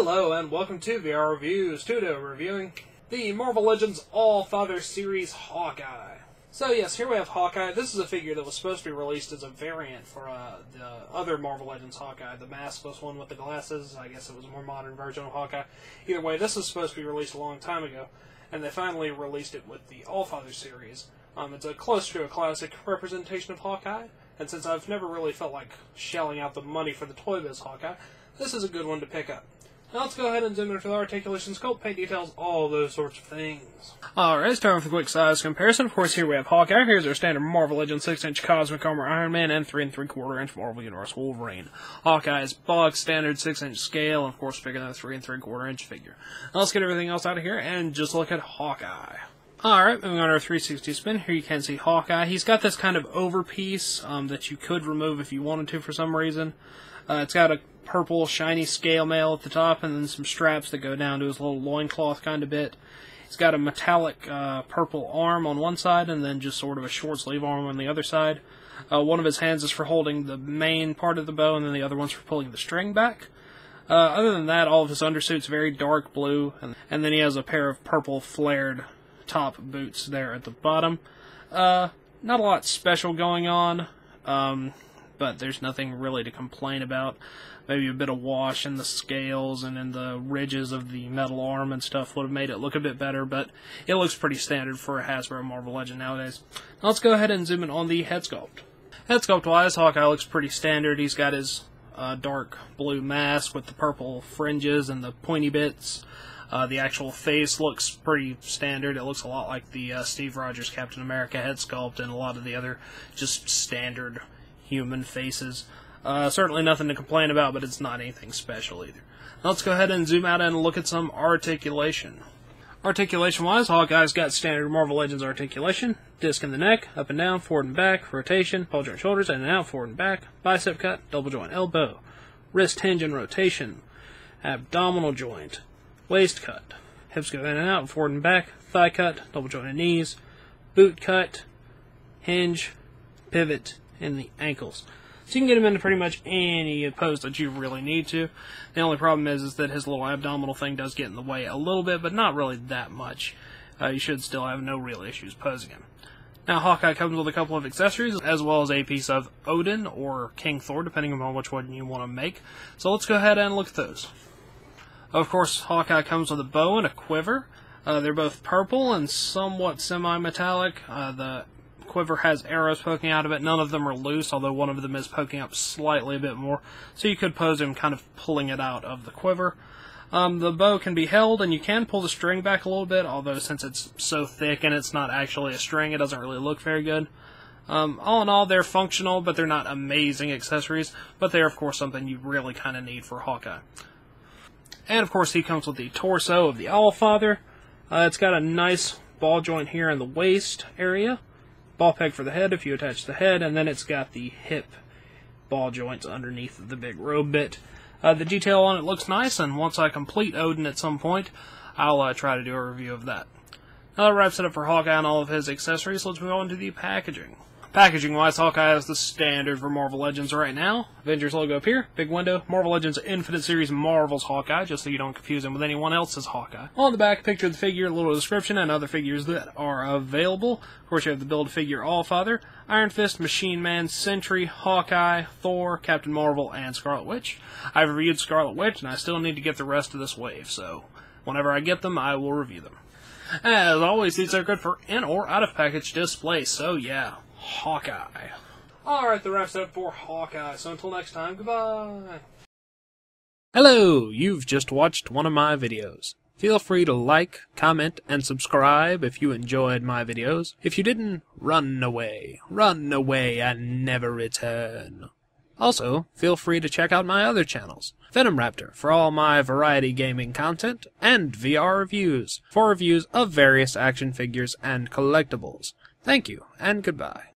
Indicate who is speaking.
Speaker 1: Hello and welcome to VR Reviews. Today we're reviewing the Marvel Legends Allfather series Hawkeye. So yes, here we have Hawkeye. This is a figure that was supposed to be released as a variant for the other Marvel Legends Hawkeye, the maskless one with the glasses. I guess it was a more modern version of Hawkeye. Either way, this was supposed to be released a long time ago, and they finally released it with the Allfather series. It's closer to a classic representation of Hawkeye, and since I've never really felt like shelling out the money for the Toy Biz Hawkeye, this is a good one to pick up. Now let's go ahead and zoom into the articulation, scope, paint details, all those sorts of things. Alright, starting with a quick size comparison. Of course, here we have Hawkeye. Here's our standard Marvel Legends 6-inch Cosmic Armor Iron Man and 3 3/4-inch Marvel Universe Wolverine. Hawkeye is box standard 6-inch scale, and of course bigger than a 3 3/4-inch figure. Now let's get everything else out of here and just look at Hawkeye. Alright, moving on to our 360 spin. Here you can see Hawkeye. He's got this kind of overpiece that you could remove if you wanted to for some reason. It's got a purple shiny scale mail at the top and then some straps that go down to his little loincloth kind of bit. He's got a metallic purple arm on one side and then just sort of a short sleeve arm on the other side. One of his hands is for holding the main part of the bow and then the other one's for pulling the string back. Other than that, all of his undersuit's very dark blue, and then he has a pair of purple flared top boots there at the bottom. Not a lot special going on, but there's nothing really to complain about. Maybe a bit of wash in the scales and in the ridges of the metal arm and stuff would have made it look a bit better, but it looks pretty standard for a Hasbro Marvel Legend nowadays. Now let's go ahead and zoom in on the head sculpt. Head sculpt-wise, Hawkeye looks pretty standard. He's got his dark blue mask with the purple fringes and the pointy bits. The actual face looks pretty standard. It looks a lot like the Steve Rogers Captain America head sculpt and a lot of the other just standard human faces. Certainly nothing to complain about, but it's not anything special either. Now let's go ahead and zoom out and look at some articulation. Articulation-wise, Hawkeye's got standard Marvel Legends articulation. Disc in the neck, up and down, forward and back, rotation, ball joint shoulders, in and out, forward and back, bicep cut, double joint elbow, wrist hinge and rotation, abdominal joint, waist cut, hips go in and out, forward and back, thigh cut, double jointed knees, boot cut, hinge, pivot, and the ankles. So you can get him into pretty much any pose that you really need to. The only problem is that his little abdominal thing does get in the way a little bit, but not really that much. You should still have no real issues posing him. Now, Hawkeye comes with a couple of accessories, as well as a piece of Odin or King Thor, depending on which one you want to make. So let's go ahead and look at those. Of course, Hawkeye comes with a bow and a quiver. They're both purple and somewhat semi-metallic. The quiver has arrows poking out of it. None of them are loose, although one of them is poking up slightly a bit more. So you could pose him kind of pulling it out of the quiver. The bow can be held, and you can pull the string back a little bit, although since it's so thick and it's not actually a string, it doesn't really look very good. All in all, they're functional, but they're not amazing accessories, but they're, of course, something you really kind of need for Hawkeye. And, of course, he comes with the torso of the Allfather. It's got a nice ball joint here in the waist area. Ball peg for the head if you attach the head, and then it's got the hip ball joints underneath the big robe bit. The detail on it looks nice, and once I complete Odin at some point, I'll try to do a review of that. Now that wraps it up for Hawkeye and all of his accessories. Let's move on to the packaging. Packaging-wise, Hawkeye has the standard for Marvel Legends right now. Avengers logo up here, big window, Marvel Legends Infinite Series Marvel's Hawkeye, just so you don't confuse him with anyone else's Hawkeye. On the back, picture of the figure, a little description, and other figures that are available. Of course, you have the Build-A-Figure Allfather, Iron Fist, Machine Man, Sentry, Hawkeye, Thor, Captain Marvel, and Scarlet Witch. I've reviewed Scarlet Witch, and I still need to get the rest of this wave, so whenever I get them, I will review them. As always, these are good for in or out of package display, so yeah. Hawkeye. Alright, that wraps it up for Hawkeye, so until next time, goodbye!
Speaker 2: Hello, you've just watched one of my videos. Feel free to like, comment, and subscribe if you enjoyed my videos. If you didn't, run away and never return. Also, feel free to check out my other channels, Venom Raptor for all my variety gaming content, and VR Reviews for reviews of various action figures and collectibles. Thank you, and goodbye.